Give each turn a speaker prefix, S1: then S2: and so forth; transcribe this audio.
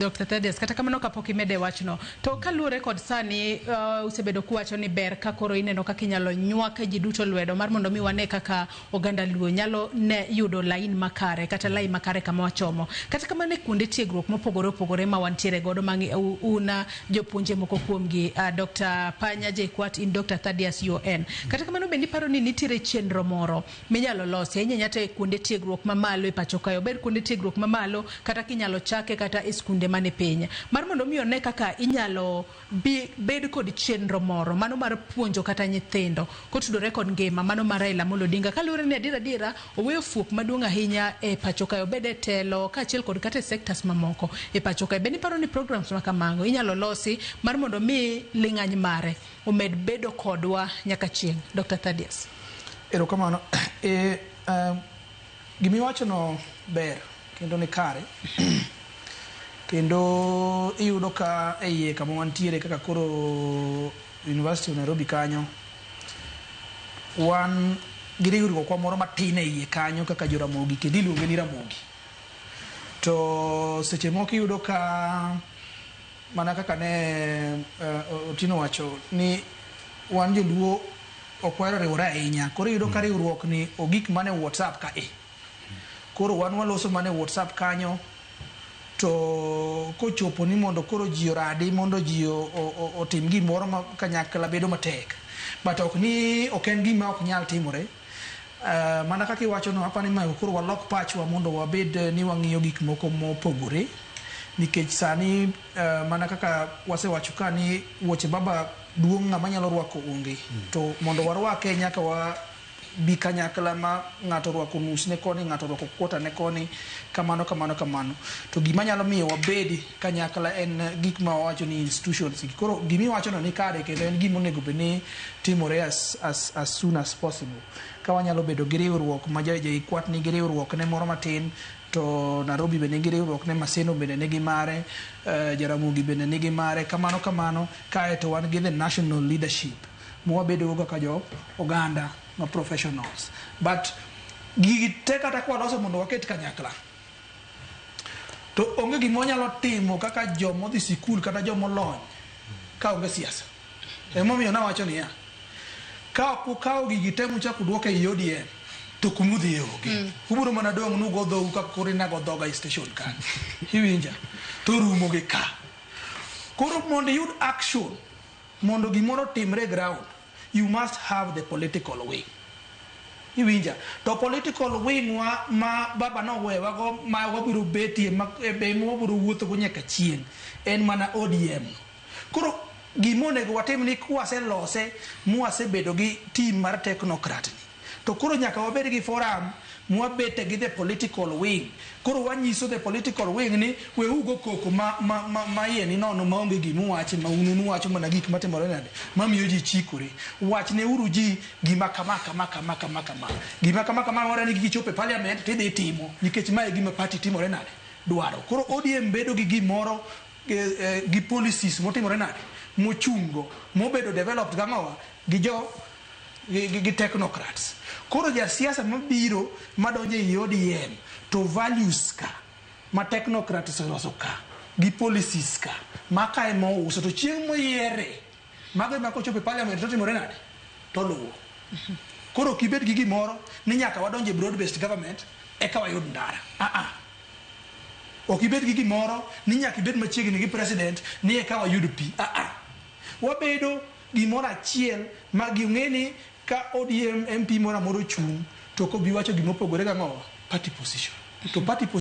S1: Dr. Thaddeus, kata kamano kapok imede wachno, to kaluwore kod sani usebedo kuwacho ni ber ka koro ineno kaka inyalo nywak ji duto lwedo mar mondo mi wane kaka oganda Luo nyalo ne yudo lain makare kata lain makare kama wachomo. Kata kamano kuonde tiegruok mopogore opogore ma wantiere godo una jopuonje moko kuomgi, Dr. Panya JKUAT in Dr. Thaddeus UN. Kata kamano bende paro ni nitiere chenro moro minyalo losi nyate kuonde tiegruok mamalo e pacho kayo, ber kuonde tiegruok mamalo kata kinyalo chake kata e skunde mane piny mar mondo mi one kaka inyalo bed kod chenro moro mano mar puonjo kata nyithindo kotudore kod ngima mano mar Raila Amolo Odinga kaluwore ni adira oweyo fuok maduong' ahinya e pacho kayo, bede telo kaachiel kod kata sectors mamoko e pacho kayo. Bende paro ni programs ma kamago inyalo losi mar mondo mi ling'any mare omed bedo kodwa nyaka chieng'. Dr. Thaddeus.
S2: Erokamano. Gimiwacho no ber kendo ni kare kendo iyudo ka iye kama wantiere kaka koro University of Nairobi kanyo wan gi riwruok kwa moro matin e iye kanyo kaka joramogi kendo iluonge ni Ramogi. To seche moko iyudo ka mana kaka ne Otino wacho ni wan joluo okwero riwore ahinya, koro iyudo ka riwruok ni ogik mane WhatsApp ka koro wan waloso mane WhatsApp kanyo, to kochopo ni mondo koro ji oradi mondo ji otim gimoro ma kanyakla bedo matek, but ok en gima ok nyal timore. Mana kaka iwacho no apani ma koro walok pachwa mondo wabed ni wang'iyo gik moko mopogore, nikech sani mana kaka wasewacho ka ni wuoche baba duong' ng'ama nyalo rwako onge, to mondo warwake nyaka bi kanyakla ma ng'ato rwako nus ne koni, ng'ato rwako kwota ne koni, kamano. To gima nyalo miyo wabedi kanyakla en gik ma wacho ni institutions. Koro gimi wacho no ni kare kendo en gima onego bed ni timore as soon as possible. Ka wanyalo bedo gi riwruok ma JKUAT ni gi riwruok ne moro matin, to Nairobi bende nigi riwruok ne, Maseno bende nigi mare, Jaramogi bende nigi mare, kamano kae to wan gi the national leadership mwabedo go kaka jo oganda ma professionals. But gigi te kata kwa loso mondo waket kanyakla, to onge gimo nyalo timo kaka jomo dhi sikul kata jomo lony ka onge siasa. Emomiyo nawacho niya, ka ukawo gigi te muchako duoke i ODM to kumudhi e onge. Ubiro mana dong' nugo dhou kaka koro inago dhoga e station ka. Iwinja? To rumo gi ka. Koro mondo yud action, mondo gimoro timre ground, you must have the political wing. Iwinja? To political wing ma baba no wewa go ma wabiro betie ma wabiro wuotho go nyaka chieng' en mana ODM. Koro gimonego watim ni kwase lose mwasebedo gi team mar technocrat ni, to koro nyaka wabed gi forum mwabete gi the political wing. Koro wanyiso the political wing ni we ugo koko ma iye ni nono maonge gimu wache ma unu wacho mana gik matimore nade mamiyo ji chikore. Wachne uru ji gima kama gima kama ora ni gichope parliament tidhi timo, nikech mae gima party timore nade dwaro. Koro ODM bedo gi gimoro gi policies motimore nade mochungo mobedo developed gang'owa gi technocrats. Koro ja siasa mabiro madonje i ODM to values ka ma technocrats oloso ka gi policies ka maka e mouso, to chieng' moyiere mago ma kochope parliament to timore nade to luwo. Koro kibet gi gimoro ni nyaka wadonje broad based government eka wayud ndara, ok ibet gi gimoro ni nyaka ibet machiegni gi president ni eka wayud pi. Wabedo gimoro achiel ma ging'eni ka ODM MP moro chung' to ko biwacho gimopogore gang'owa party position, to party